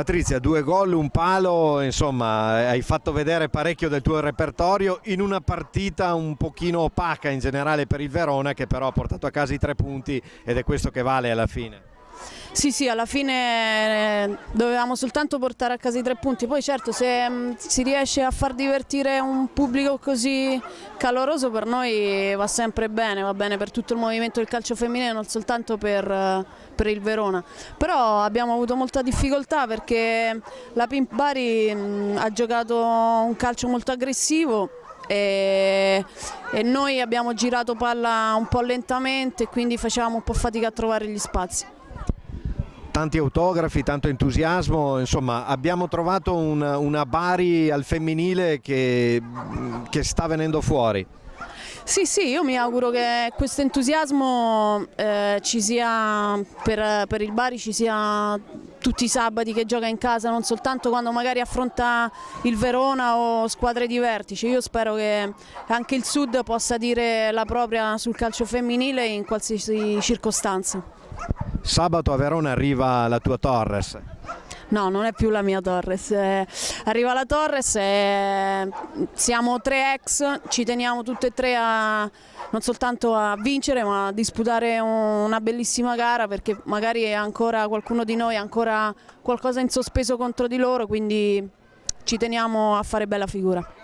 Patrizia, 2 gol, un palo, insomma, hai fatto vedere parecchio del tuo repertorio in una partita un pochino opaca in generale per il Verona, che però ha portato a casa i 3 punti ed è questo che vale alla fine. Sì, sì, alla fine dovevamo soltanto portare a casa i 3 punti, poi certo se si riesce a far divertire un pubblico così caloroso per noi va sempre bene, va bene per tutto il movimento del calcio femminile, non soltanto per il Verona. Però abbiamo avuto molta difficoltà perché la Pimp Bari ha giocato un calcio molto aggressivo e noi abbiamo girato palla un po' lentamente e quindi facevamo un po' fatica a trovare gli spazi. Tanti autografi, tanto entusiasmo, insomma abbiamo trovato una Bari al femminile che sta venendo fuori. Sì, sì, io mi auguro che questo entusiasmo ci sia per il Bari, ci sia tutti i sabati che gioca in casa, non soltanto quando magari affronta il Verona o squadre di vertice. Io spero che anche il Sud possa dire la propria sul calcio femminile in qualsiasi circostanza. Sabato a Verona arriva la tua Torres. No, non è più la mia Torres, arriva la Torres e siamo 3 ex, ci teniamo tutte e 3 non soltanto a vincere ma a disputare una bellissima gara perché magari ancora qualcuno di noi ha ancora qualcosa in sospeso contro di loro, quindi ci teniamo a fare bella figura.